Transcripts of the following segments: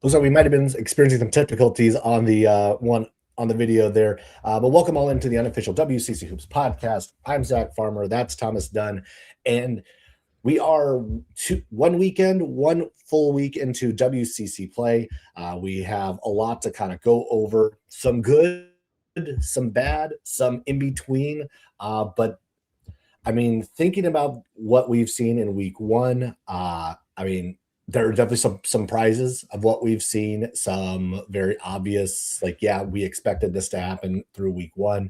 Looks like we might have been experiencing some difficulties on the one on the video there. But welcome all into the unofficial WCC Hoops podcast. I'm Zach Farmer. That's Thomas Dunn. And we are one full week into WCC play. We have a lot to kind of go over. Some good, some bad, some in between. But I mean, thinking about what we've seen in week one, there are definitely some surprises of what we've seen. Some very obvious, like, yeah, we expected this to happen through week one.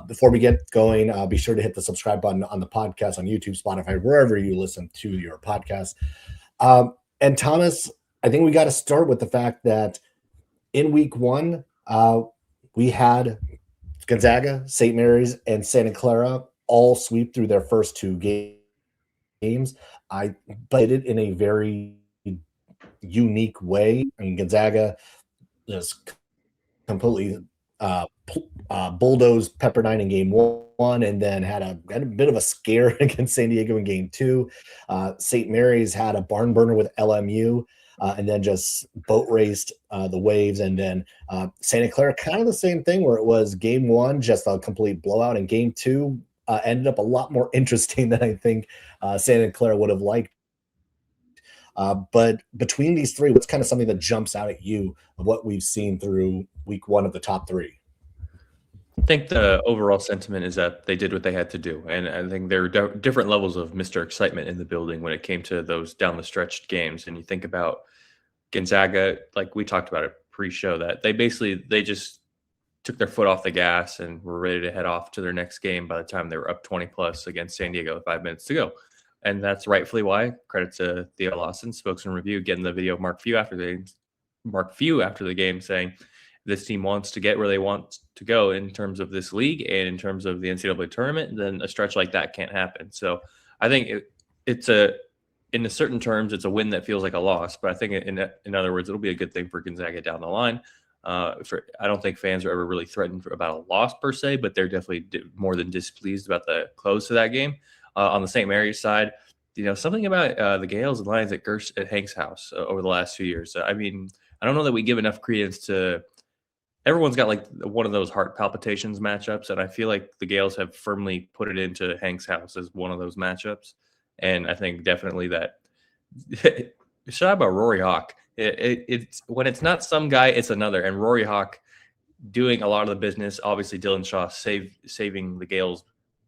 Before we get going, be sure to hit the subscribe button on the podcast on YouTube, Spotify, wherever you listen to your podcast. And Thomas, I think we got to start with the fact that in week one, we had Gonzaga, St. Mary's, and Santa Clara all sweep through their first two games. I played it in a very unique way. I mean, Gonzaga just completely bulldozed Pepperdine in game one, and then had a bit of a scare against San Diego in game two. St. Mary's had a barn burner with LMU, and then just boat raced the Waves. And then Santa Clara, kind of the same thing, where it was game one, just a complete blowout, and game two ended up a lot more interesting than I think Santa Clara would have liked. But between these three, what's kind of something that jumps out at you of what we've seen through week one of the top three? I think the overall sentiment is that they did what they had to do. And I think there are different levels of Mr. Excitement in the building when it came to those down the stretched games. And you think about Gonzaga, like we talked about it pre-show, that they just took their foot off the gas and were ready to head off to their next game by the time they were up 20 plus against San Diego with 5 minutes to go. And that's rightfully why. Credit to Theo Lawson, Spokesman Review, getting the video of Mark Few after the game saying this team wants to get where they want to go in terms of this league and in terms of the NCAA tournament. Then a stretch like that can't happen. So I think in a certain terms, it's a win that feels like a loss. But I think in other words, it'll be a good thing for Gonzaga down the line. I don't think fans are ever really threatened about a loss per se, but they're definitely more than displeased about the close to that game. On the St. Mary's side, something about the Gaels and Lions at Hank's house over the last few years. I mean, I don't know that we give enough credence to. Everyone's got like one of those heart palpitations matchups, and I feel like the Gaels have firmly put it into Hank's house as one of those matchups. And I think definitely that. Shout out about Rory Hawk. It's when it's not some guy, it's another. And Rory Hawk doing a lot of the business. Obviously, Dylan Shaw saving the Gaels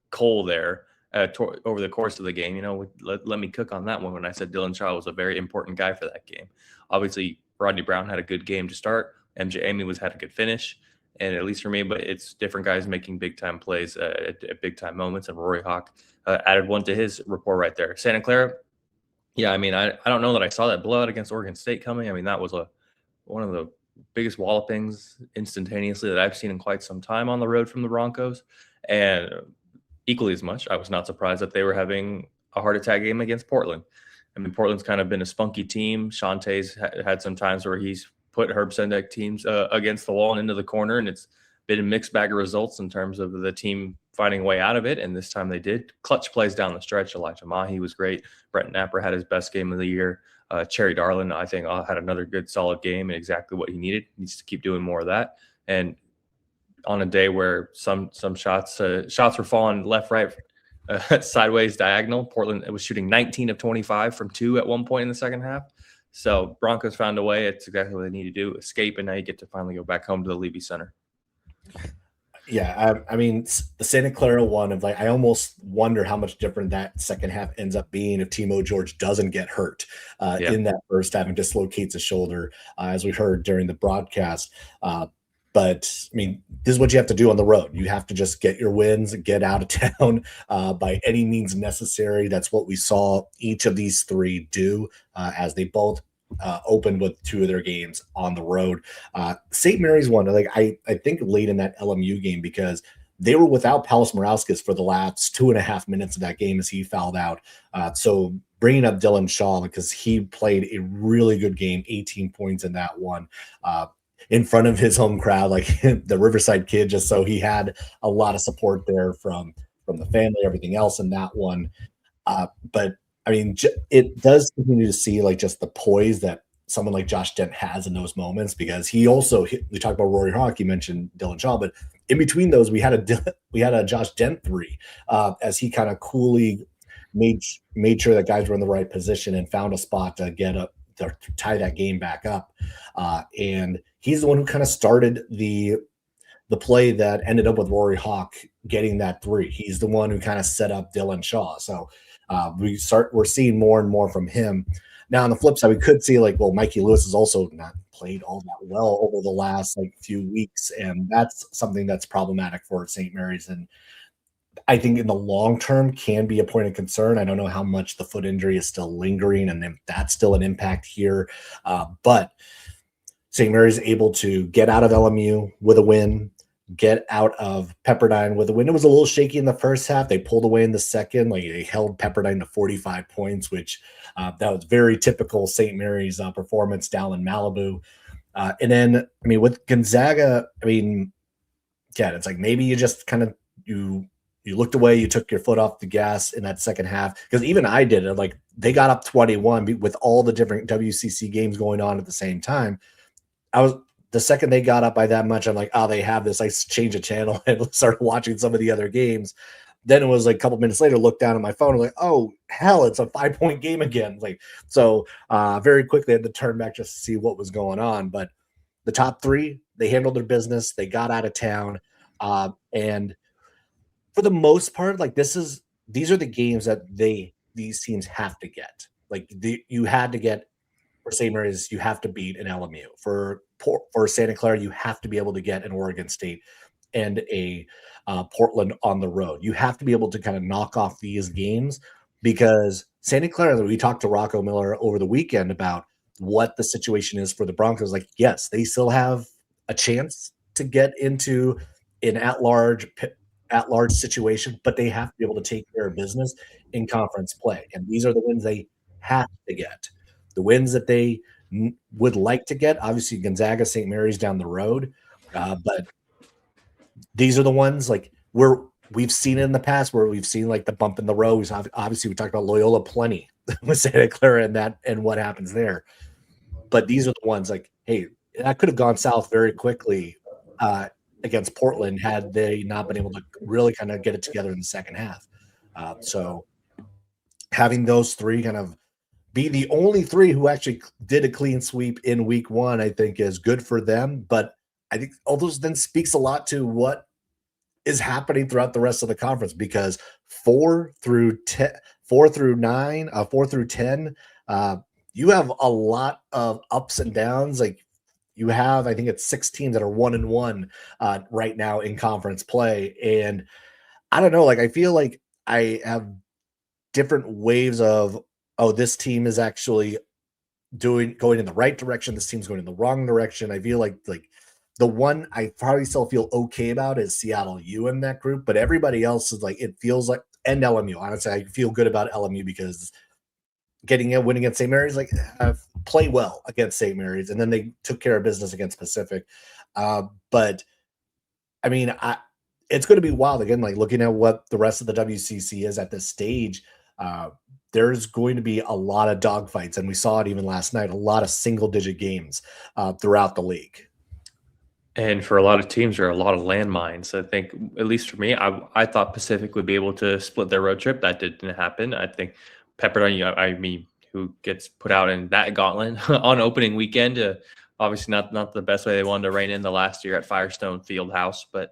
coal there over the course of the game. Let me cook on that one when I said Dylan Shaw was a very important guy for that game. Obviously, Rodney Brown had a good game to start. MJ Amy had a good finish. And at least for me, but it's different guys making big-time plays at big-time moments. And Rory Hawk added one to his rapport right there. Santa Clara, yeah, I mean, I don't know that I saw that blowout against Oregon State coming. I mean, that was one of the biggest wallopings instantaneously that I've seen in quite some time on the road from the Broncos. And equally as much, I was not surprised that they were having a heart attack game against Portland. I mean, Portland's kind of been a spunky team. Shantae's had some times where he's put Herb Sendek teams against the wall and into the corner, and it's been a mixed bag of results in terms of the team finding a way out of it, and this time they did. Clutch plays down the stretch. Elijah Mahi was great. Brett Napper had his best game of the year. Cherry Darlin, I think, had another good, solid game and exactly what he needed. He needs to keep doing more of that. And on a day where some shots were falling left, right, sideways, diagonal, Portland was shooting 19 of 25 from two at one point in the second half. So Broncos found a way. It's exactly what they need to do, escape, and now you get to finally go back home to the Levy Center. Yeah, I mean, the Santa Clara one of I almost wonder how much different that second half ends up being if Timo George doesn't get hurt in that first half and dislocates his shoulder, as we heard during the broadcast. But I mean, this is what you have to do on the road. You have to just get your wins, get out of town by any means necessary. That's what we saw each of these three do as they both opened with two of their games on the road. St. Mary's one, I think late in that LMU game, because they were without Paulus Morauskas for the last 2.5 minutes of that game as he fouled out. So bringing up Dylan Shaw, because he played a really good game, 18 points in that one. In front of his home crowd, like the Riverside Kid, just so he had a lot of support there from the family, everything else in that one. But I mean, it does continue to see just the poise that someone like Josh Dent has in those moments, because he also we talked about Rory Hawk, you mentioned Dylan Shaw, but in between those we had a Josh Dent three, as he kind of coolly made sure that guys were in the right position and found a spot to get up to tie that game back up. And he's the one who kind of started the play that ended up with Rory Hawk getting that three. He's the one who kind of set up Dylan Shaw. So we're seeing more and more from him. Now on the flip side, we could see like, well, Mikey Lewis has also not played all that well over the last like few weeks, and that's something that's problematic for St. Mary's, and I think in the long term can be a point of concern. I don't know how much the foot injury is still lingering, and if that's still an impact here, but St. Mary's able to get out of LMU with a win, get out of Pepperdine with a win. It was a little shaky in the first half. They pulled away in the second. Like they held Pepperdine to 45 points, which that was very typical St. Mary's performance down in Malibu. And then, I mean, with Gonzaga, I mean, yeah, it's like maybe you just kind of you looked away, you took your foot off the gas in that second half, because even I did it. Like they got up 21 with all the different WCC games going on at the same time. The second they got up by that much, I'm like, oh, they have this. I changed the channel and started watching some of the other games. Then it was like a couple minutes later, looked down at my phone, like, oh hell, it's a 5-point game again. Like, so very quickly I had to turn back just to see what was going on. But the top three, they handled their business. They got out of town, and for the most part, like these are the games that these teams have to get. Like you had to get. For St. Mary's, you have to beat an LMU. For Santa Clara, you have to be able to get an Oregon State and a Portland on the road. You have to be able to kind of knock off these games, because Santa Clara, we talked to Rocco Miller over the weekend about what the situation is for the Broncos. Like, yes, they still have a chance to get into an at-large situation, but they have to be able to take care of business in conference play. And these are the wins they have to get. The wins that they would like to get, obviously Gonzaga, St. Mary's down the road, but these are the ones like we've seen it in the past where we've seen like the bump in the road. Obviously, we talked about Loyola plenty with Santa Clara and what happens there. But these are the ones like, hey, that could have gone south very quickly against Portland had they not been able to really kind of get it together in the second half. So having those three kind of be the only three who actually did a clean sweep in week one, I think is good for them. But I think all those then speaks a lot to what is happening throughout the rest of the conference, because 4 through 10, you have a lot of ups and downs. Like you have, I think it's 6 teams that are 1-1 right now in conference play. And I don't know, like I feel like I have different waves of, oh, this team is actually going in the right direction. This team's going in the wrong direction. I feel like the one I probably still feel okay about is Seattle U in that group, but everybody else is like, it feels like, and LMU. Honestly, I feel good about LMU because getting a win against St. Mary's, like play well against St. Mary's, and then they took care of business against Pacific. But I mean, it's going to be wild again. Like looking at what the rest of the WCC is at this stage. There's going to be a lot of dogfights, and we saw it even last night, a lot of single-digit games throughout the league. And for a lot of teams, there are a lot of landmines. I think, at least for me, I thought Pacific would be able to split their road trip. That didn't happen. I think Pepperdine, I mean, who gets put out in that gauntlet on opening weekend, obviously not the best way they wanted to rein in the last year at Firestone Fieldhouse. But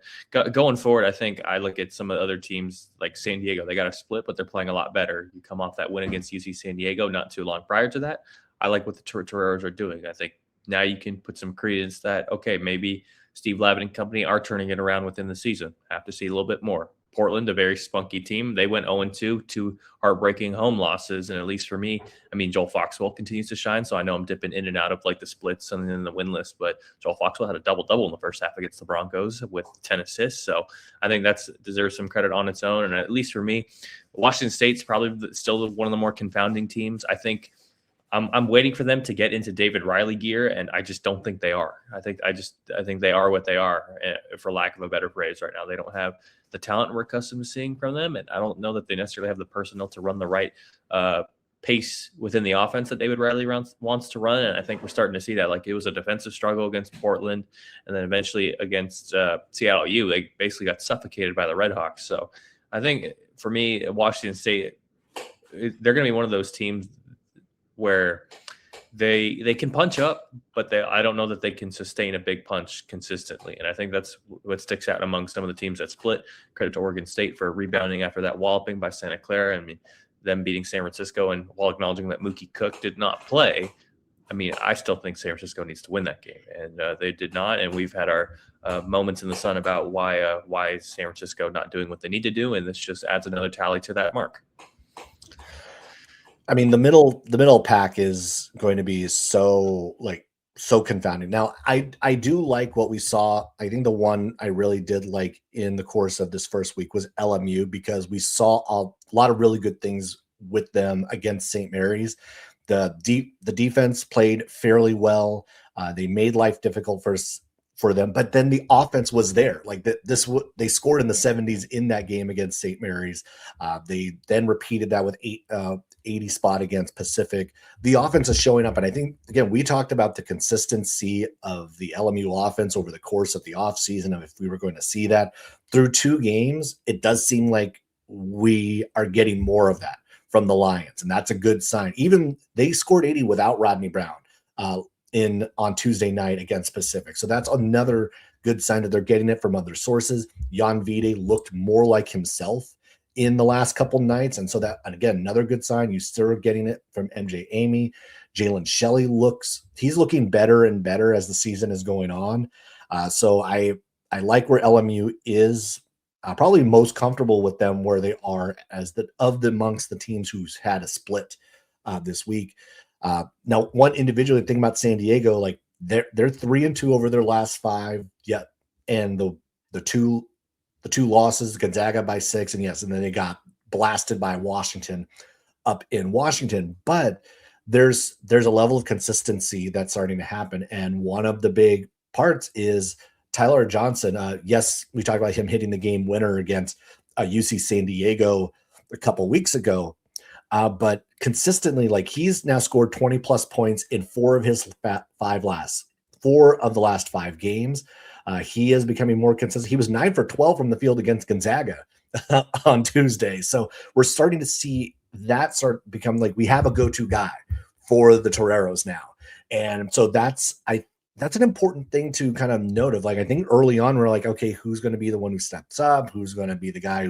going forward, I think I look at some of the other teams like San Diego. They got a split, but they're playing a lot better. You come off that win against UC San Diego not too long prior to that. I like what the Toreros are doing. I think now you can put some credence that, okay, maybe Steve Lavin and company are turning it around within the season. Have to see a little bit more. Portland, a very spunky team. They went 0-2, 2 heartbreaking home losses. And at least for me, I mean, Joel Foxwell continues to shine. So I know I'm dipping in and out of like the splits and then the win list. But Joel Foxwell had a double-double in the first half against the Broncos with 10 assists. So I think that's deserves some credit on its own. And at least for me, Washington State's probably still one of the more confounding teams. I think I'm waiting for them to get into David Riley gear, and I just don't think they are. I think they are what they are, for lack of a better phrase. Right now, they don't have the talent we're accustomed to seeing from them, and I don't know that they necessarily have the personnel to run the right pace within the offense that David Riley wants to run. And I think we're starting to see that. Like, it was a defensive struggle against Portland, and then eventually against Seattle U, they basically got suffocated by the Redhawks. So I think for me, Washington State, they're going to be one of those teams where they can punch up, but I don't know that they can sustain a big punch consistently. And I think that's what sticks out among some of the teams that split. Credit to Oregon State for rebounding after that walloping by Santa Clara. I mean, them beating San Francisco, and while acknowledging that Mookie Cook did not play, I mean, I still think San Francisco needs to win that game, and they did not. And we've had our moments in the sun about why San Francisco not doing what they need to do, and this just adds another tally to that mark. I mean, the middle pack is going to be so confounding. Now, I do like what we saw. I think the one I really did like in the course of this first week was LMU, because we saw a lot of really good things with them against St. Mary's. The defense played fairly well. They made life difficult for them, but then the offense was there. Like they scored in the 70s in that game against St. Mary's. They then repeated that with 80 spot against Pacific. The offense is showing up, and I think, again, we talked about the consistency of the LMU offense over the course of the offseason, of if we were going to see that through 2 games. It does seem like we are getting more of that from the Lions, and that's a good sign. Even they scored 80 without Rodney Brown on Tuesday night against Pacific, so that's another good sign that they're getting it from other sources. Jan Vide looked more like himself in the last couple nights, and so that, and again, another good sign. You still are getting it from MJ Amy. Jalen Shelley he's looking better and better as the season is going on. So I like where LMU is. Probably most comfortable with them where they are as amongst the teams who's had a split this week. Now, one individually thing about San Diego, like they're 3-2 over their last 5 yet, and the two losses, Gonzaga by 6, and then they got blasted by Washington up in Washington. But there's a level of consistency that's starting to happen, and one of the big parts is Tyler Johnson. Yes, we talked about him hitting the game winner against UC San Diego a couple weeks ago, but consistently, like, he's now scored 20 plus points in 4 of the last 5 games. He is becoming more consistent. He was 9 for 12 from the field against Gonzaga on Tuesday. So we're starting to see that start become like we have a go-to guy for the Toreros now. And so that's an important thing to kind of note of, like, I think early on we're like, okay, who's going to be the one who steps up? Who's going to be the guy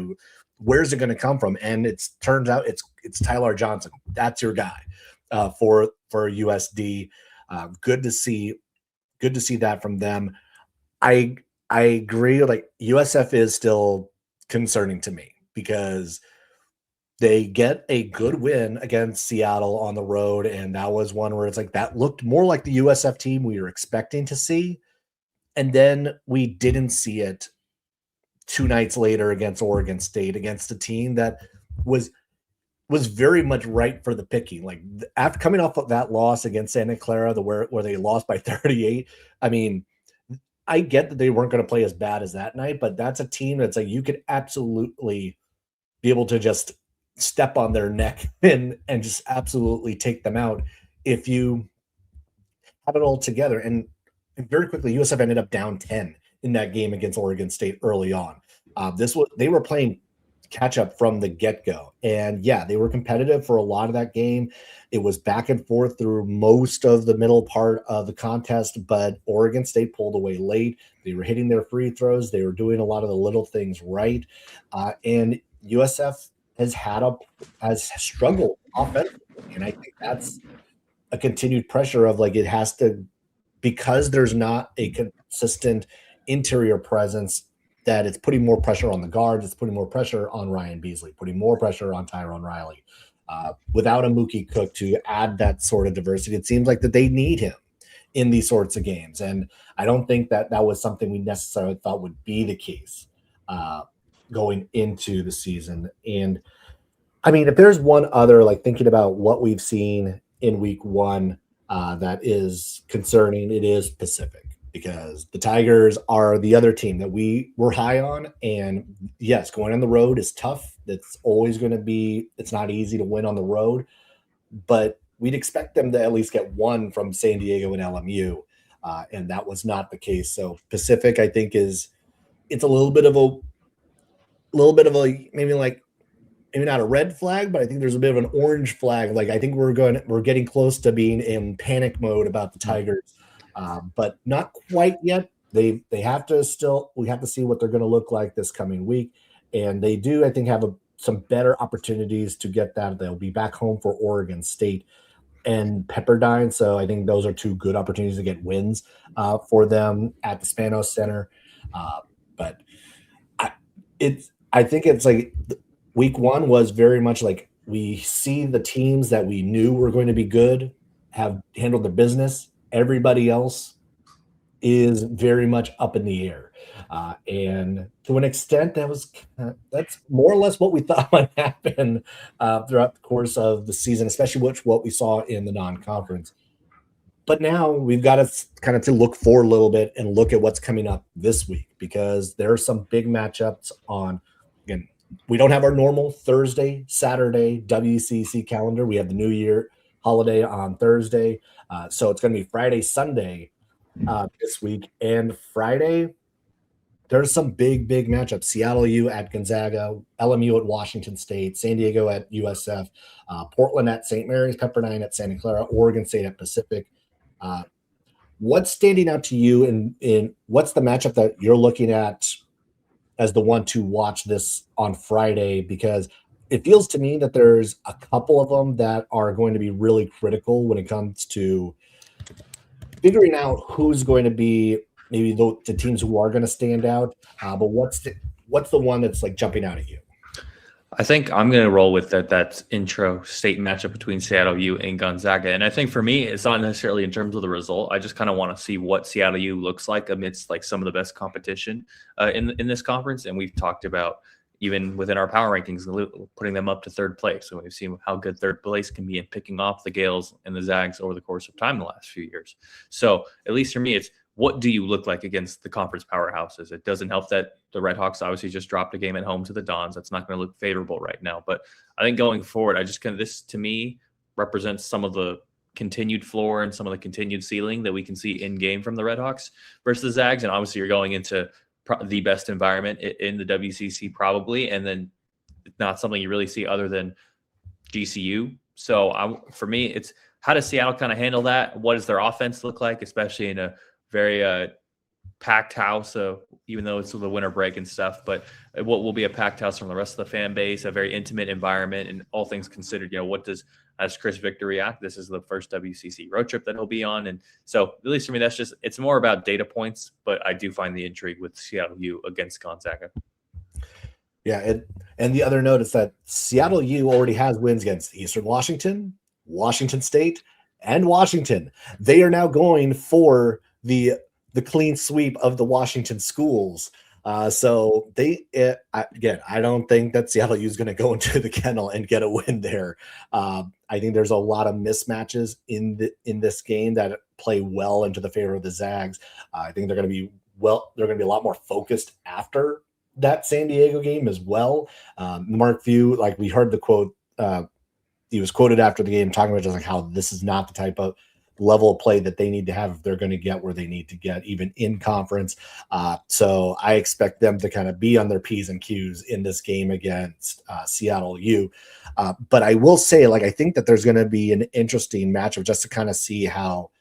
where's it going to come from? And it turns out it's Tyler Johnson. That's your guy for USD. Good to see that from them. I agree. Like, USF is still concerning to me because they get a good win against Seattle on the road, and that was one where it's like that looked more like the USF team we were expecting to see, and then we didn't see it 2 nights later against Oregon State, against a team that was very much right for the picking. Like, after coming off of that loss against Santa Clara, where they lost by 38, I mean, I get that they weren't going to play as bad as that night, but that's a team that's like you could absolutely be able to just step on their neck and just absolutely take them out if you have it all together. And very quickly, USF ended up down 10 in that game against Oregon State early on. They were playing catch up from the get-go, and they were competitive for a lot of that game. It was back and forth through most of the middle part of the contest, but Oregon State pulled away late. They were hitting their free throws. They were doing a lot of the little things right, and USF has struggled offensively, and I think that's a continued pressure of, like, it has to, because there's not a consistent interior presence, that it's putting more pressure on the guards. It's putting more pressure on Ryan Beasley, putting more pressure on Tyrone Riley. Without a Mookie Cook to add that sort of diversity, it seems like that they need him in these sorts of games. And I don't think that was something we necessarily thought would be the case going into the season. And I mean, if there's one other, like, thinking about what we've seen in week 1 that is concerning, it is Pacific, because the Tigers are the other team that we were high on. And yes, going on the road is tough. It's always going to be, it's not easy to win on the road, but we'd expect them to at least get one from San Diego and LMU, and that was not the case. So Pacific, I think, it's a little bit of a maybe not a red flag, but I think there's a bit of an orange flag. Like I think we're getting close to being in panic mode about the Tigers, but not quite yet. We have to see what they're going to look like this coming week, and they do, I think, have some better opportunities to get that. They'll be back home for Oregon State and Pepperdine, so I think those are two good opportunities to get wins for them at the Spanos Center. But I think it's like week one was very much like we see the teams that we knew were going to be good have handled their business. Everybody else is very much up in the air. And to an extent, that's more or less what we thought might happen throughout the course of the season, especially what we saw in the non-conference. But now we've got to kind of to look forward a little bit and look at what's coming up this week, because there are some big matchups on. Again, we don't have our normal Thursday, Saturday WCC calendar. We have the New Year holiday on Thursday. So it's going to be Friday, Sunday this week. And Friday, there's some big matchups. Seattle U at Gonzaga, LMU at Washington State, San Diego at USF, Portland at St. Mary's, Pepperdine at Santa Clara, Oregon State at Pacific. What's standing out to you in what's the matchup that you're looking at as the one to watch this on Friday? Because it feels to me that there's a couple of them that are going to be really critical when it comes to figuring out who's going to be maybe the teams who are going to stand out. But what's the one that's like jumping out at you? I think I'm going to roll with that intro state matchup between Seattle U and Gonzaga. And I think for me, it's not necessarily in terms of the result. I just kind of want to see what Seattle U looks like amidst like some of the best competition in this conference. And we've talked about even within our power rankings, putting them up to third place. So we've seen how good third place can be in picking off the Gaels and the Zags over the course of time the last few years. So at least for me, it's what do you look like against the conference powerhouses? It doesn't help that the Redhawks obviously just dropped a game at home to the Dons. That's not going to look favorable right now. But I think going forward, this to me represents some of the continued floor and some of the continued ceiling that we can see in game from the Redhawks versus the Zags. And obviously you're going into the best environment in the WCC probably, and then not something you really see other than GCU. So for me, it's how does Seattle kind of handle that? What does their offense look like, especially in a very packed house, even though it's the winter break and stuff, but what will be a packed house from the rest of the fan base, a very intimate environment, and all things considered, what as Chris Victor react? This is the first WCC road trip that he'll be on. And so at least for me, it's more about data points, but I do find the intrigue with Seattle U against Gonzaga. Yeah. And the other note is that Seattle U already has wins against Eastern Washington, Washington State, and Washington. They are now going for the clean sweep of the Washington schools. So I don't think that Seattle U is going to go into the kennel and get a win there. I think there's a lot of mismatches in this game that play well into the favor of the Zags. I think they're going to be a lot more focused after that San Diego game as well. Mark Few, like we heard the quote, he was quoted after the game talking about just like how this is not the type of level of play that they need to have if they're going to get where they need to get, even in conference. So I expect them to kind of be on their P's and Q's in this game against Seattle U. But I will say, like, I think that there's going to be an interesting matchup just to kind of see how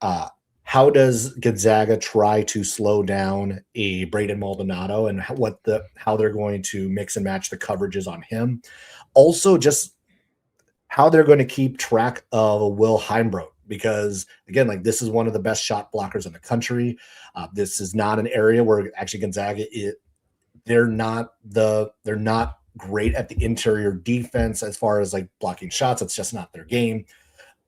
does Gonzaga try to slow down a Braden Maldonado and how they're going to mix and match the coverages on him. Also, just how they're going to keep track of Will Heimbrook, because again, like this is one of the best shot blockers in the country. This is not an area where actually Gonzaga they're not great at the interior defense as far as like blocking shots. It's just not their game.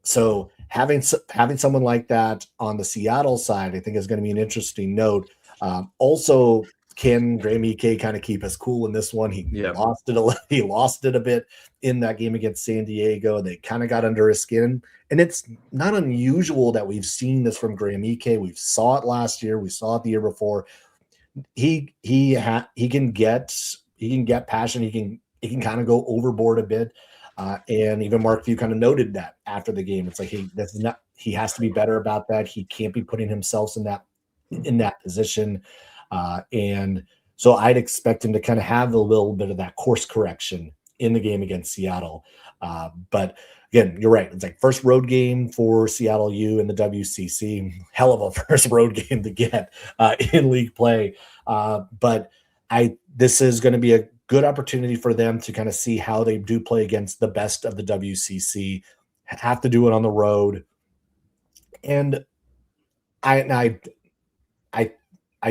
So having someone like that on the Seattle side, I think is going to be an interesting note. Also, can Graham Ike kind of keep us cool in this one? He lost it a bit in that game against San Diego. They kind of got under his skin, and it's not unusual that we've seen this from Graham Ike. We saw it last year. We saw it the year before. He can get passion. He can kind of go overboard a bit. And even Mark Few kind of noted that after the game. It's like, hey, that's not. He has to be better about that. He can't be putting himself in that position. And so I'd expect him to kind of have a little bit of that course correction in the game against Seattle. But again, you're right. It's like first road game for Seattle U in the WCC. Hell of a first road game to get in league play. But this is going to be a good opportunity for them to kind of see how they do play against the best of the WCC. Have to do it on the road, and I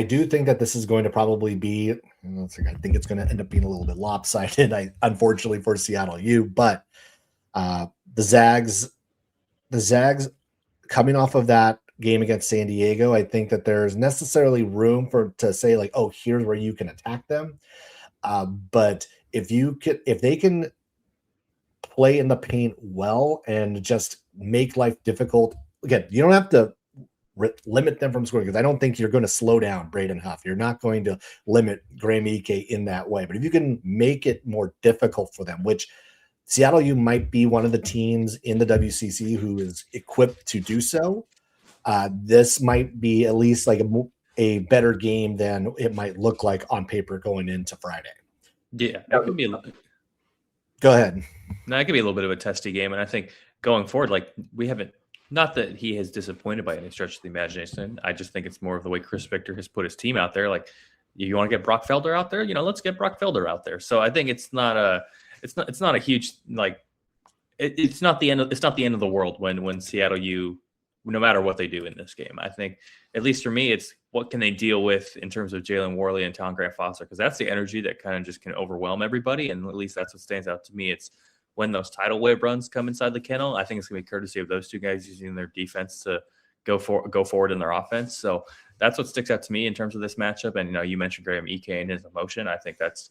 do think that this is going to probably be. I think it's going to end up being a little bit lopsided, unfortunately for Seattle U. But the Zags coming off of that game against San Diego, I think that there's necessarily room to say like, oh, here's where you can attack them. But if they can play in the paint well and just make life difficult, again, you don't have to limit them from scoring because I don't think you're going to slow down Braden Huff. You're not going to limit Graham Ike in that way. But if you can make it more difficult for them, which Seattle U might be one of the teams in the WCC who is equipped to do so, this might be at least like a better game than it might look like on paper going into Friday. Yeah, it could be. Go ahead. No, it could be a little bit of a testy game, and I think going forward, like we haven't. Not that he has disappointed by any stretch of the imagination. I just think it's more of the way Chris Victor has put his team out there. Like, you want to get Brock Felder out there, let's get Brock Felder out there. So I think it's not a huge like. It's not the end of the world when Seattle U, no matter what they do in this game. I think, at least for me, it's what can they deal with in terms of Jalen Worley and Tom Grant Foster, because that's the energy that kind of just can overwhelm everybody. And at least that's what stands out to me. It's when those tidal wave runs come inside the kennel, I think it's going to be courtesy of those two guys using their defense to go forward in their offense. So that's what sticks out to me in terms of this matchup. And, you mentioned Graham Ike and his emotion. I think it's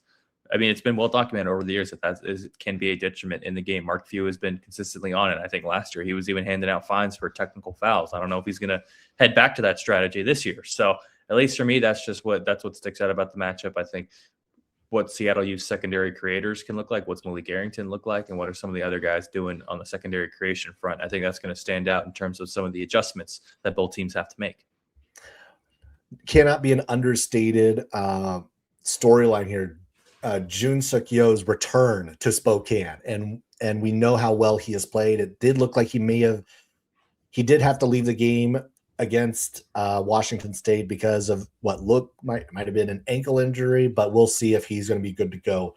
been well documented over the years that can be a detriment in the game. Mark Few has been consistently on it. I think last year he was even handing out fines for technical fouls. I don't know if he's going to head back to that strategy this year. So at least for me, that's what sticks out about the matchup. I think what Seattle U's secondary creators can look like, what's Malik Arrington look like, and what are some of the other guys doing on the secondary creation front. I think that's going to stand out in terms of some of the adjustments that both teams have to make. Cannot be an understated storyline here. Jun Suk Yeo's return to Spokane, and we know how well he has played. It did look like he did have to leave the game against Washington State because of what might have been an ankle injury, but we'll see if he's going to be good to go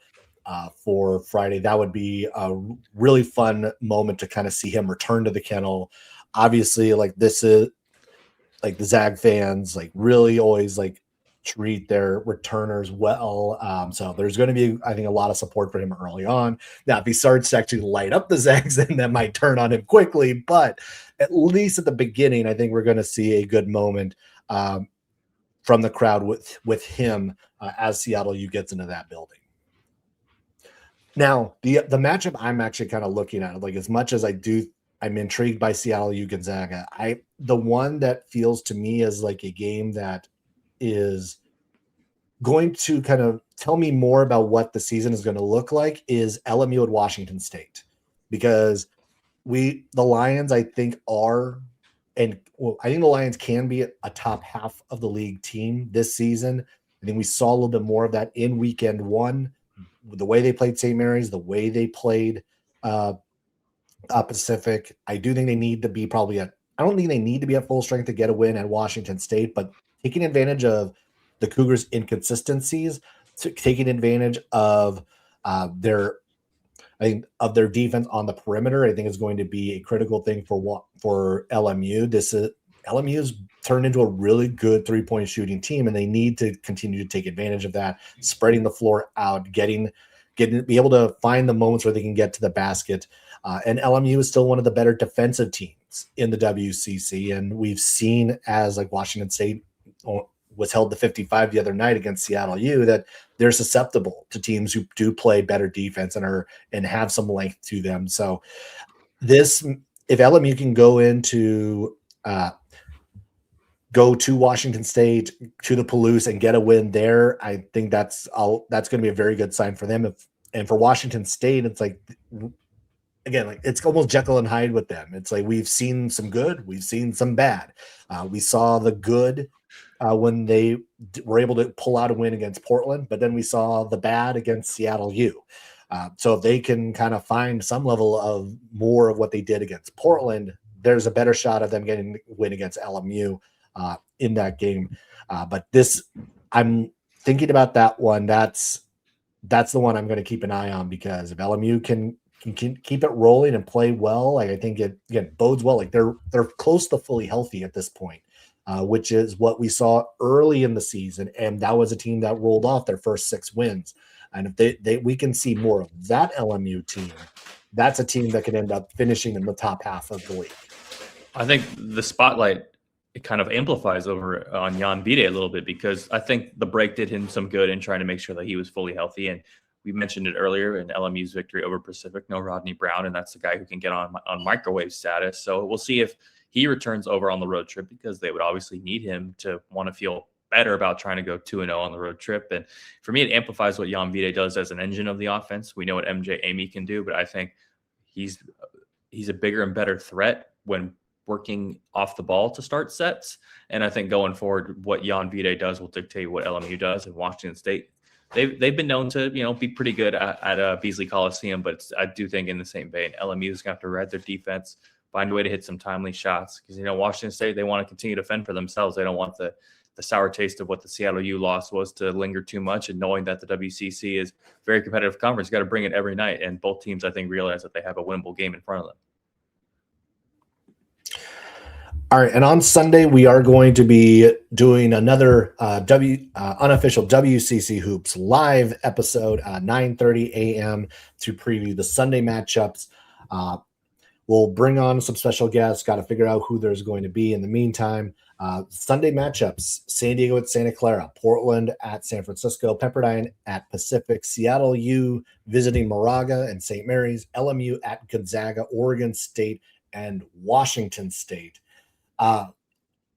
for Friday. That would be a really fun moment to kind of see him return to the kennel. Obviously, like this is like the Zag fans like really always like treat their returners well. So there's going to be, I think, a lot of support for him early on. Now, if he starts to actually light up the Zags, then that might turn on him quickly. But at least at the beginning, I think we're going to see a good moment from the crowd with him as Seattle U gets into that building. Now, the matchup I'm actually kind of looking at, like as much as I'm intrigued by Seattle U Gonzaga. The one that feels to me as like a game that is going to kind of tell me more about what the season is going to look like is LMU at Washington State, because the Lions, I think, I think the Lions can be a top half of the league team this season. I think we saw a little bit more of that in weekend one, the way they played St. Mary's, the way they played Pacific. I do think they need to be I don't think they need to be at full strength to get a win at Washington State, but taking advantage of the Cougars' inconsistencies, taking advantage of their defense on the perimeter, I think is going to be a critical thing for LMU. LMU's turned into a really good three-point shooting team, and they need to continue to take advantage of that, spreading the floor out, be able to find the moments where they can get to the basket. And LMU is still one of the better defensive teams in the WCC, and we've seen as like Washington State was held to 55 the other night against Seattle U that they're susceptible to teams who do play better defense and have some length to them. So if LMU can go to Washington State, to the Palouse, and get a win there, I think that's going to be a very good sign for them. And for Washington State, it's like again, like it's almost Jekyll and Hyde with them. It's like we've seen some good, we've seen some bad. We saw the good when they were able to pull out a win against Portland, but then we saw the bad against Seattle U. So if they can kind of find some level of more of what they did against Portland, there's a better shot of them getting a win against LMU in that game. But this, I'm thinking about that one. That's the one I'm going to keep an eye on, because if LMU can keep it rolling and play well, like I think it again bodes well. Like they're close to fully healthy at this point, which is what we saw early in the season, and that was a team that rolled off their first 6 wins. And if we can see more of that LMU team, that's a team that could end up finishing in the top half of the league. I think the spotlight, it kind of amplifies over on Jan Vide a little bit, because I think the break did him some good in trying to make sure that he was fully healthy. And we mentioned it earlier in LMU's victory over Pacific, no Rodney Brown, and that's the guy who can get on microwave status. So we'll see if he returns over on the road trip, because they would obviously need him to want to feel better about trying to go 2-0 on the road trip. And for me, it amplifies what Jan Vide does as an engine of the offense. We know what MJ Amy can do, but I think he's a bigger and better threat when working off the ball to start sets. And I think going forward, what Jan Vide does will dictate what LMU does. And Washington State, they've been known to be pretty good at Beasley Coliseum, but I do think in the same vein, LMU is going to have to ride their defense, find a way to hit some timely shots, because Washington State, they want to continue to fend for themselves. They don't want the sour taste of what the Seattle U loss was to linger too much, and knowing that the WCC is very competitive conference, got to bring it every night. And both teams, I think, realize that they have a winnable game in front of them. All right, and on Sunday we are going to be doing another unofficial WCC Hoops live episode, 9:30 a.m. to preview the Sunday matchups. We'll bring on some special guests. Got to figure out who there's going to be. In the meantime, Sunday matchups: San Diego at Santa Clara, Portland at San Francisco, Pepperdine at Pacific, Seattle U visiting Moraga and St. Mary's, LMU at Gonzaga, Oregon State, and Washington State.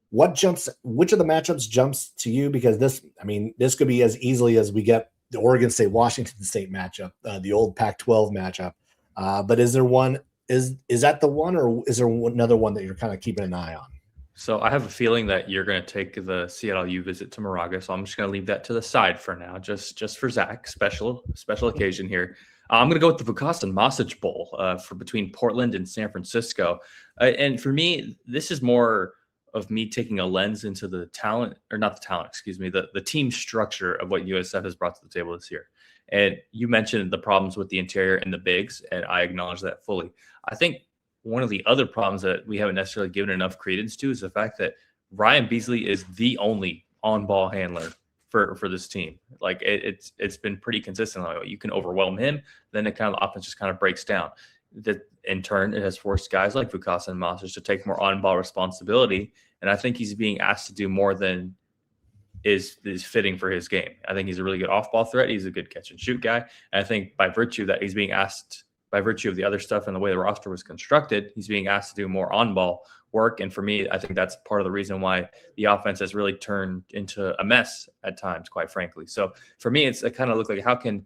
Which of the matchups jumps to you? Because this could be as easily as we get the Oregon State Washington State matchup, the old Pac-12 matchup. But is there one? Is that the one, or is there another one that you're kind of keeping an eye on? So I have a feeling that you're going to take the Seattle U visit to Moraga, so I'm just going to leave that to the side for now, just for Zach, special occasion here. I'm going to go with the Vukasin Masic Bowl for between Portland and San Francisco. And for me, this is more of me taking a lens into the talent, or not the talent, excuse me, the team structure of what USF has brought to the table this year. And you mentioned the problems with the interior and the bigs, and I acknowledge that fully. I think one of the other problems that we haven't necessarily given enough credence to is the fact that Ryan Beasley is the only on-ball handler for this team. Like it's been pretty consistent. Like, you can overwhelm him, then the offense just kind of breaks down. That in turn, it has forced guys like Vukasin and Masic to take more on-ball responsibility, and I think he's being asked to do more than is fitting for his game. I think he's a really good off-ball threat. He's a good catch-and-shoot guy, and I think by virtue that he's being asked, by virtue of the other stuff and the way the roster was constructed, he's being asked to do more on-ball work. And for me, I think that's part of the reason why the offense has really turned into a mess at times, quite frankly. So for me, it kind of looked like, how can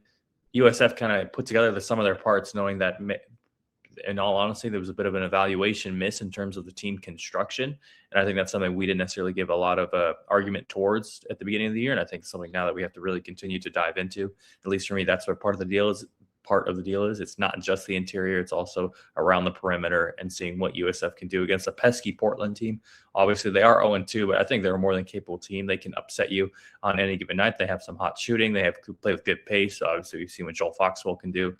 USF kind of put together the sum of their parts, knowing that, in all honesty, there was a bit of an evaluation miss in terms of the team construction. And I think that's something we didn't necessarily give a lot of argument towards at the beginning of the year. And I think something now that we have to really continue to dive into. At least for me, that's what part of the deal is. It's not just the interior, it's also around the perimeter, and seeing what USF can do against a pesky Portland team. Obviously, they are 0-2, but I think they're a more than capable team. They can upset you on any given night. They have some hot shooting. They have play with good pace. Obviously, we've seen what Joel Foxwell can do,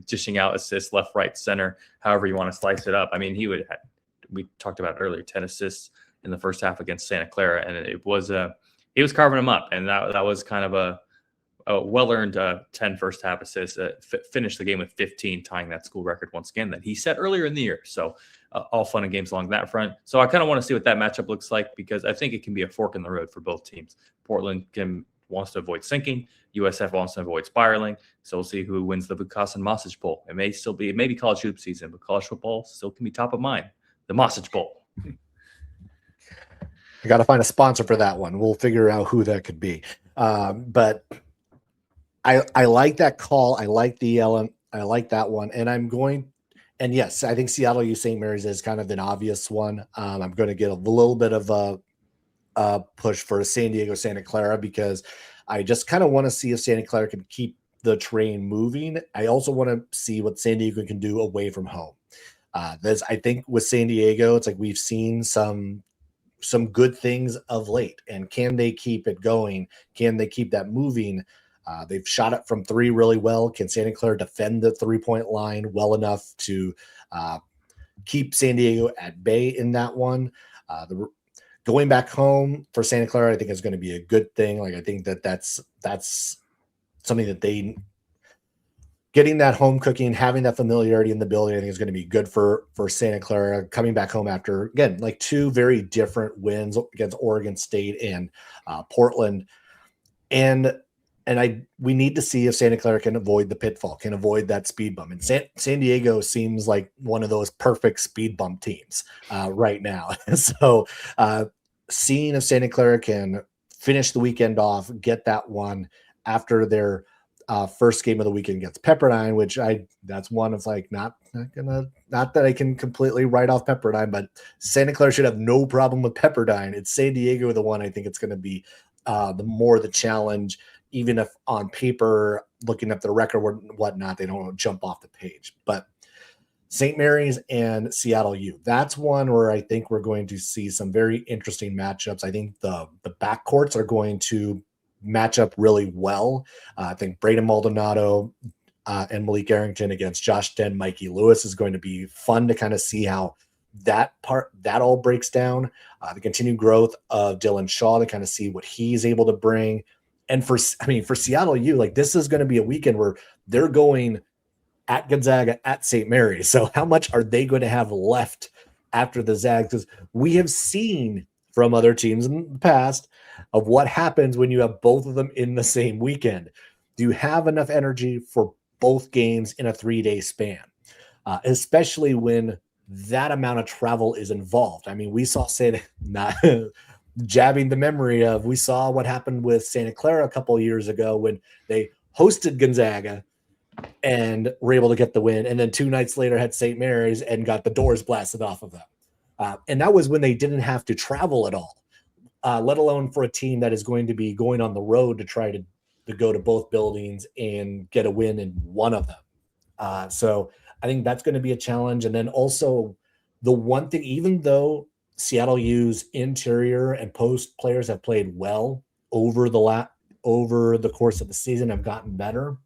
dishing out assists left, right, center, however you want to slice it up. I mean, we talked about earlier, 10 assists in the first half against Santa Clara, and he was carving them up, and that was kind of a well-earned 10 first half assists, finished the game with 15, tying that school record once again that he set earlier in the year. So all fun and games along that front. So I kind of want to see what that matchup looks like, because I think it can be a fork in the road for both teams. Portland wants to avoid sinking. USF wants to avoid spiraling. So we'll see who wins the Vukasin Masic Bowl. It may be college hoop season, but college football still can be top of mind. The Masic Bowl. I got to find a sponsor for that one. We'll figure out who that could be. But I like that call. I like the I like that one. And yes, I think Seattle U St. Mary's is kind of an obvious one. I'm going to get a little bit of a push for San Diego Santa Clara because I just kind of want to see if Santa Clara can keep the train moving. I also want to see what San Diego can do away from home. I think with San Diego, it's like we've seen some good things of late, and can they keep it going? Can they keep that moving? They've shot it from three really well. Can Santa Clara defend the 3-point line well enough to keep San Diego at bay in that one? Going back home for Santa Clara, I think is going to be a good thing. Like I think that's something that they getting that home cooking, having that familiarity in the building, I think is going to be good for Santa Clara coming back home after, again, like two very different wins against Oregon State and Portland. And we need to see if Santa Clara can avoid the pitfall, can avoid that speed bump. And San Diego seems like one of those perfect speed bump teams right now. So seeing if Santa Clara can finish the weekend off, get that one after their first game of the weekend against Pepperdine, which that's one of like not that I can completely write off Pepperdine, but Santa Clara should have no problem with Pepperdine. It's San Diego the one I think it's going to be the challenge, even if on paper, looking at the record or whatnot, they don't jump off the page. But St. Mary's and Seattle U, that's one where I think we're going to see some very interesting matchups. I think the backcourts are going to match up really well. I think Braden Maldonado and Malik Arrington against Josh Den, Mikey Lewis is going to be fun to kind of see how that all breaks down. The continued growth of Dylan Shaw to kind of see what he's able to bring. And for Seattle U, like this is going to be a weekend where they're going at Gonzaga, at St. Mary's. So how much are they going to have left after the Zags? Because we have seen from other teams in the past of what happens when you have both of them in the same weekend. Do you have enough energy for both games in a 3-day span? Especially when that amount of travel is involved. I mean, we saw not jabbing the memory of, we saw what happened with Santa Clara a couple of years ago when they hosted Gonzaga and were able to get the win. And then 2 nights later had St. Mary's and got the doors blasted off of them. And that was when they didn't have to travel at all, let alone for a team that is going to be going on the road to try to go to both buildings and get a win in one of them. So I think that's going to be a challenge. And then also the one thing, even though Seattle U's interior and post players have played well over the course of the season, have gotten better,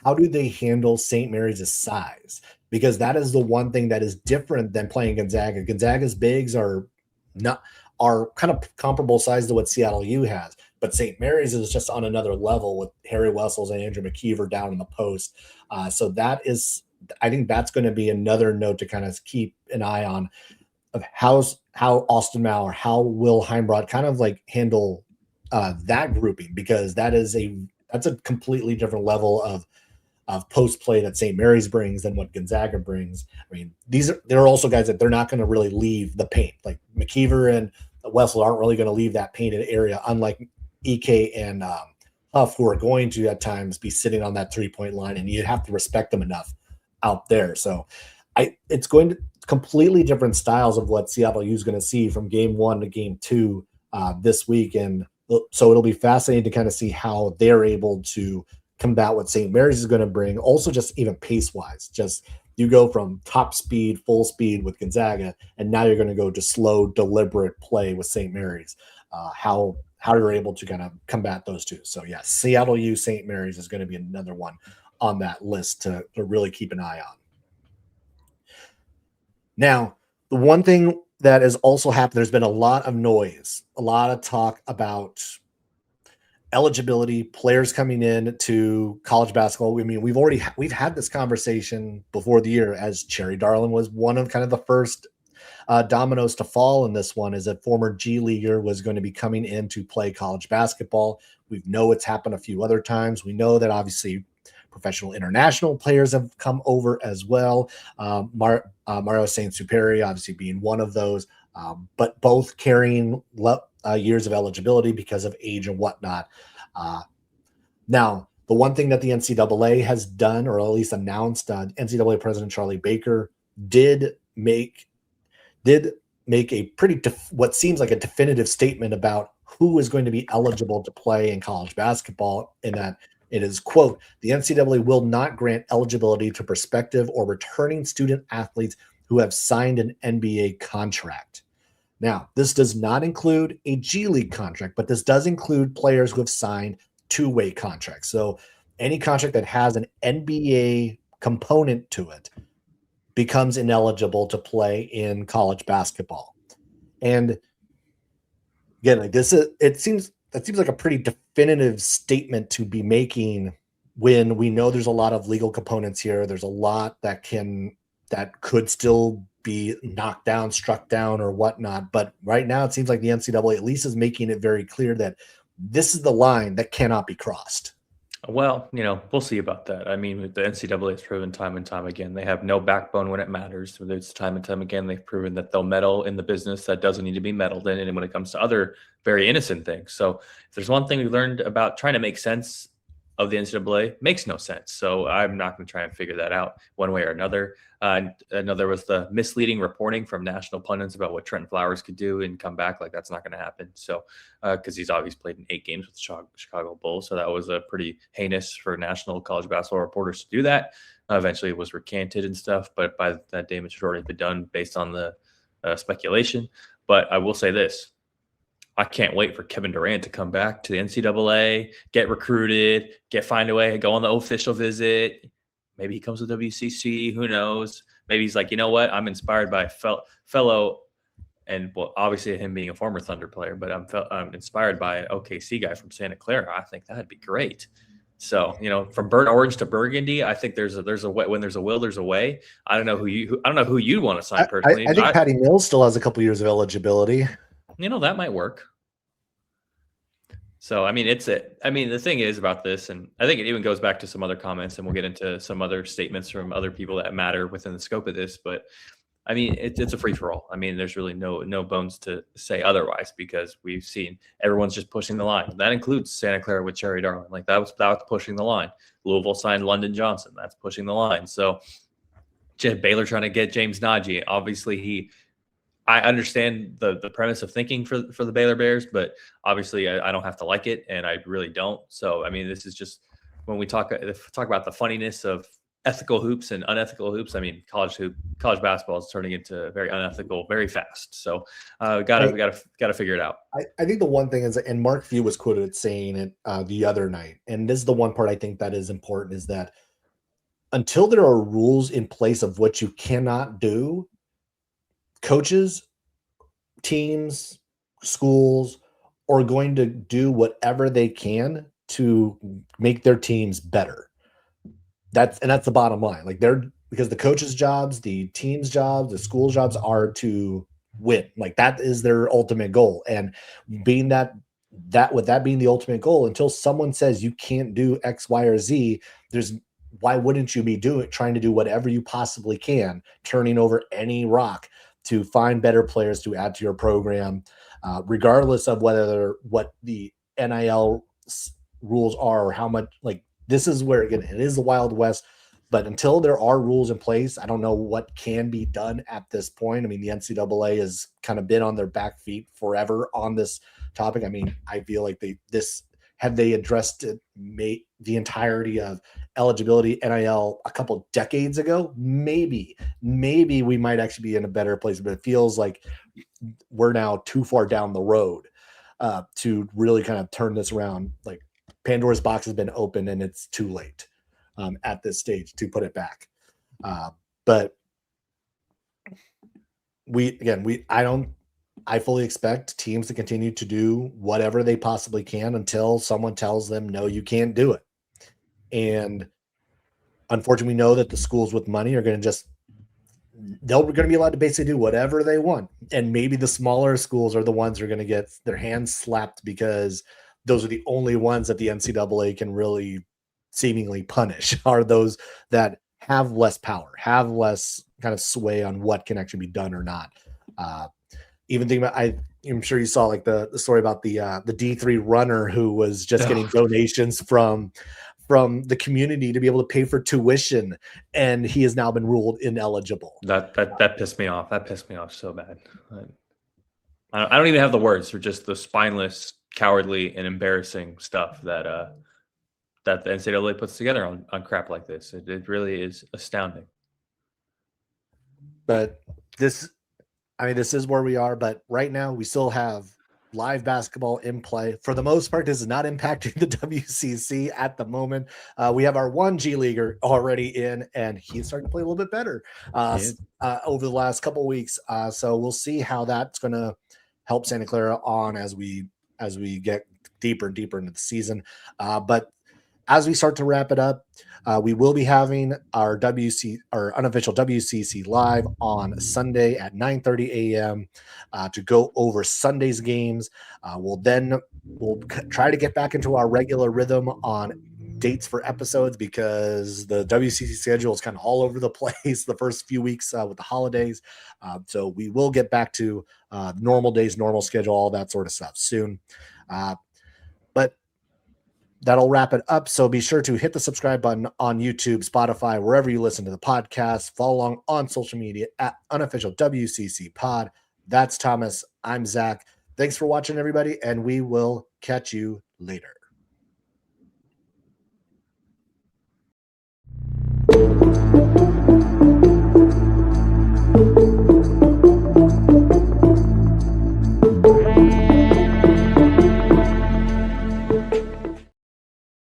how do they handle St. Mary's' size? Because that is the one thing that is different than playing Gonzaga. Gonzaga's bigs are kind of comparable size to what Seattle U has, but St. Mary's is just on another level with Harry Wessels and Andrew McKeever down in the post. So I think that's going to be another note to kind of keep an eye on of how Austin Mauer, how Will Heimbrot kind of like handle that grouping, because that's a completely different level of post play that St. Mary's brings than what Gonzaga brings. I mean, there are also guys that they're not going to really leave the paint. Like McKeever and Wessel aren't really going to leave that painted area, unlike EK and Huff, who are going to at times be sitting on that 3-point line, and you have to respect them enough out there. So it's going to completely different styles of what Seattle U is going to see from game 1 to game 2 this week. And so it'll be fascinating to kind of see how they're able to combat what St. Mary's is going to bring. Also, just even pace wise, just you go from top speed, full speed with Gonzaga, and now you're going to go to slow, deliberate play with St. Mary's. How you're able to kind of combat those two. So yeah, Seattle U, St. Mary's is going to be another one on that list to really keep an eye on. Now, the one thing that has also happened, there's been a lot of noise, a lot of talk about eligibility, players coming in to college basketball. I mean, we've had this conversation before the year, as Cherry Darlin was one of kind of the first dominoes to fall in this one, is a former G Leaguer was going to be coming in to play college basketball. We know it's happened a few other times. We know that obviously professional international players have come over as well. Mario Saint-Superi obviously being one of those, but both carrying years of eligibility because of age and whatnot. Now, The one thing that the NCAA has done, or at least announced, NCAA President Charlie Baker did make a pretty what seems like a definitive statement about who is going to be eligible to play in college basketball, in that it is, quote, the NCAA will not grant eligibility to prospective or returning student athletes who have signed an NBA contract. Now, this does not include a G League contract, but this does include players who have signed two-way contracts. So any contract that has an NBA component to it becomes ineligible to play in college basketball. And again, like this is, it seems like a pretty definitive statement to be making when we know there's a lot of legal components here. There's a lot that could still be knocked down, struck down, or whatnot. But right now, it seems like the NCAA at least is making it very clear that this is the line that cannot be crossed. Well, we'll see about that. I mean, the NCAA has proven time and time again they have no backbone when it matters. It's time and time again they've proven that they'll meddle in the business that doesn't need to be meddled in, and when it comes to other very innocent things. So, if there's one thing we learned about trying to make sense of the NCAA, makes no sense. So I'm not going to try and figure that out one way or another. I know there was the misleading reporting from national pundits about what Trent Flowers could do and come back. Like, that's not going to happen. So, because he's obviously played in 8 games with the Chicago Bulls. So that was a pretty heinous for national college basketball reporters to do that. Eventually it was recanted and stuff, but by that damage had already been done based on the speculation. But I will say this. I can't wait for Kevin Durant to come back to the NCAA, get recruited, find a way, go on the official visit. Maybe he comes to WCC. Who knows? Maybe he's like, you know what? I'm inspired by fellow, and well, obviously him being a former Thunder player, but I'm inspired by an OKC guy from Santa Clara. I think that'd be great. So, from burnt orange to burgundy, I think there's a way. When there's a will, there's a way. I don't know who you'd want to sign personally. I think Patty Mills still has a couple years of eligibility. That might work. So, I mean, the thing is about this, and I think it even goes back to some other comments, and we'll get into some other statements from other people that matter within the scope of this. But I mean, it's a free for all. I mean, there's really no bones to say otherwise, because we've seen everyone's just pushing the line. That includes Santa Clara with Cherry Darling. Like that was pushing the line. Louisville signed London Johnson. That's pushing the line. So, Baylor trying to get James Najee. Obviously, I understand the premise of thinking for the Baylor Bears, but obviously I don't have to like it, and I really don't. So, I mean, this is just when we talk about the funniness of ethical hoops and unethical hoops. I mean, college basketball is turning into very unethical very fast. So, gotta figure it out. I think the one thing is, and Mark Few was quoted saying it the other night, and this is the one part I think that is important, is that until there are rules in place of what you cannot do, coaches, teams, schools are going to do whatever they can to make their teams better. That's the bottom line. Like, because the coaches' jobs, the teams' jobs, the school jobs are to win. Like, that is their ultimate goal. And being with that being the ultimate goal, until someone says you can't do X, Y, or Z, why wouldn't you be trying to do whatever you possibly can, turning over any rock to find better players to add to your program, regardless of what the NIL rules are or how much. Like, this is where, again, it is the Wild West. But until there are rules in place, I don't know what can be done at this point. I mean, the NCAA has kind of been on their back feet forever on this topic. I mean, I feel like had they addressed it, the entirety of eligibility NIL a couple decades ago, maybe we might actually be in a better place. But it feels like we're now too far down the road to really kind of turn this around. Like, Pandora's box has been opened, and it's too late at this stage to put it back. But I fully expect teams to continue to do whatever they possibly can until someone tells them, no, you can't do it. And unfortunately, we know that the schools with money are going to be allowed to basically do whatever they want. And maybe the smaller schools are the ones who are going to get their hands slapped, because those are the only ones that the NCAA can really seemingly punish, are those that have less power, have less kind of sway on what can actually be done or not. Even thinking about, I'm sure you saw like the story about the D3 runner who was just getting donations from from the community to be able to pay for tuition, and he has now been ruled ineligible. That pissed me off. That pissed me off so bad. I don't even have the words for just the spineless, cowardly, and embarrassing stuff that that the NCAA puts together on crap like this. It really is astounding. But this is where we are. But right now, we still have live basketball in play. For the most part, this is not impacting the WCC at the moment. We have our one G Leaguer already in, and he's starting to play a little bit better over the last couple of weeks. So we'll see how that's going to help Santa Clara on as we get deeper and deeper into the season. But as we start to wrap it up, we will be having our unofficial WCC live on Sunday at 9:30 a.m. To go over Sunday's games. We'll try to get back into our regular rhythm on dates for episodes, because the WCC schedule is kind of all over the place the first few weeks with the holidays. So we will get back to normal days, normal schedule, all that sort of stuff soon. But that'll wrap it up. So be sure to hit the subscribe button on YouTube, Spotify, wherever you listen to the podcast. Follow along on social media at unofficial WCC pod. That's Thomas. I'm Zach. Thanks for watching, everybody, and we will catch you later.